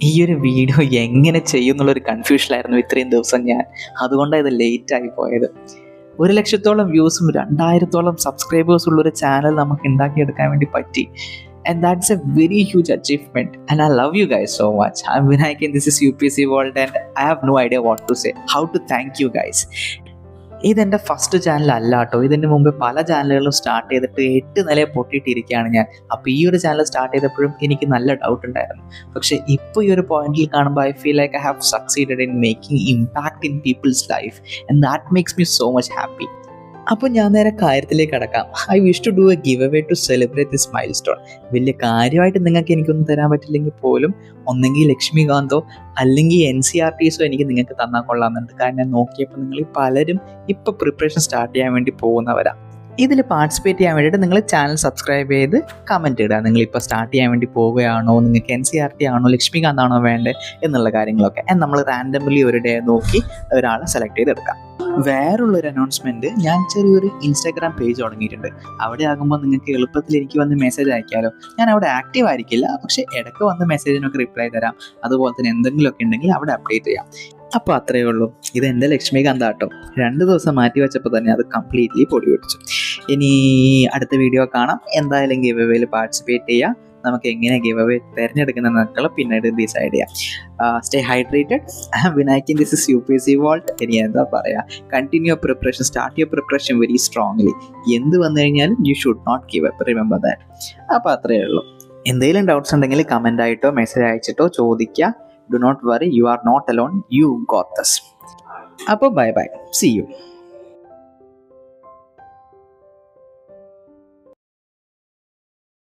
ഈ ഒരു വീഡിയോ എങ്ങനെ ചെയ്യും എന്നുള്ളൊരു കൺഫ്യൂഷനിലായിരുന്നു ഇത്രയും ദിവസം ഞാൻ. അതുകൊണ്ടാണ് ഇത് ലേറ്റായി പോയത്. 1,00,000-ഓളം വ്യൂസും 2,000-ഓളം സബ്സ്ക്രൈബേഴ്സ് ഉള്ളൊരു ചാനൽ നമുക്ക് ഉണ്ടാക്കിയെടുക്കാൻ വേണ്ടി പറ്റി. And that's a very huge achievement. And I love you guys so much. I'm Vinayak and this is UPSC World, and I have no idea what to say, how to thank you guys. ഇതെൻ്റെ first channel അല്ല കേട്ടോ. ഇതിന് മുമ്പ് പല ചാനലുകളും start ചെയ്തിട്ട് 8 നില പൊട്ടിയിട്ടിരിക്കുകയാണ് ഞാൻ. അപ്പോൾ ഈ ഒരു ചാനൽ സ്റ്റാർട്ട് ചെയ്തപ്പോഴും എനിക്ക് നല്ല ഡൗട്ട് ഉണ്ടായിരുന്നു. പക്ഷേ ഇപ്പോൾ ഈ ഒരു പോയിന്റിൽ കാണുമ്പോൾ I feel like I have succeeded in making impact in people's life, and that makes me so much happy. അപ്പോൾ ഞാൻ നേരെ കാര്യത്തിലേക്ക് കടക്കാം. I wish to do a giveaway to celebrate this milestone. വലിയ കാര്യമായിട്ട് നിങ്ങൾക്ക് എനിക്കൊന്നും തരാൻ പറ്റില്ലെങ്കിൽ പോലും ഒന്നെങ്കിൽ ലക്ഷ്മികാന്തോ അല്ലെങ്കിൽ NCERTസോ എനിക്ക് നിങ്ങൾക്ക് തന്നാൽ കൊള്ളാമെന്നുണ്ട്. കാരണം ഞാൻ നോക്കിയപ്പോൾ നിങ്ങൾ പലരും ഇപ്പോൾ പ്രിപ്പറേഷൻ സ്റ്റാർട്ട് ചെയ്യാൻ വേണ്ടി പോകുന്നവരാണ്. ഇതിൽ പാർട്ടിസിപ്പേറ്റ് ചെയ്യാൻ വേണ്ടിയിട്ട് നിങ്ങൾ ചാനൽ സബ്സ്ക്രൈബ് ചെയ്ത് കമൻറ്റ് ഇടുക. നിങ്ങളിപ്പോൾ സ്റ്റാർട്ട് ചെയ്യാൻ വേണ്ടി പോവുകയാണോ, നിങ്ങൾക്ക് NCERT ആണോ ലക്ഷ്മികാന്താണോ വേണ്ടത് എന്നുള്ള കാര്യങ്ങളൊക്കെ. നമ്മൾ റാൻഡംലി ഒരു ഡേ നോക്കി ഒരാളെ സെലക്ട് ചെയ്തെടുക്കാം. വേറുള്ളൊരു അനൗൺസ്മെൻറ്റ്, ഞാൻ ചെറിയൊരു ഇൻസ്റ്റാഗ്രാം പേജ് തുടങ്ങിയിട്ടുണ്ട്. അവിടെ ആകുമ്പോൾ നിങ്ങൾക്ക് എളുപ്പത്തിൽ എനിക്ക് വന്ന് മെസ്സേജ് അയക്കാമല്ലോ. ഞാൻ അവിടെ ആക്റ്റീവ് ആയിരിക്കില്ല, പക്ഷേ ഇടയ്ക്ക് വന്ന് മെസ്സേജിനൊക്കെ റിപ്ലൈ തരാം. അതുപോലെ തന്നെ എന്തെങ്കിലുമൊക്കെ ഉണ്ടെങ്കിൽ അവിടെ അപ്ഡേറ്റ് ചെയ്യാം. അപ്പോൾ അത്രയേ ഉള്ളൂ. ഇത് എൻ്റെ ലക്ഷ്മികാന്ത കേട്ടോ. 2 ദിവസം മാറ്റി വെച്ചപ്പോൾ തന്നെ അത് കംപ്ലീറ്റ്ലി പൊടി പിടിച്ചു. ഇനി അടുത്ത വീഡിയോ കാണാം. എന്തായാലും ഗിവ് അവേയിൽ പാർട്ടിസിപ്പേറ്റ് ചെയ്യാം. നമുക്ക് എങ്ങനെ ഗിവ് അവേ തിരഞ്ഞെടുക്കുന്നതെന്നൊക്കെ പിന്നീട് ഡിസൈഡ് ചെയ്യാം. Stay hydrated. Vinayak, this is UPSC world. ഇനി എന്താ പറയുക, continue your preparation, start your preparation very strongly. എന്ത് വന്നു കഴിഞ്ഞാലും you should not give up, remember that. അപ്പോൾ അത്രയേ ഉള്ളൂ. എന്തെങ്കിലും ഡൗട്ട്സ് ഉണ്ടെങ്കിൽ കമൻ്റ് ആയിട്ടോ മെസ്സേജ് അയച്ചിട്ടോ ചോദിക്കുക. Do not worry, you are not alone, you got this. അപ്പോൾ ബൈ ബൈ, see you.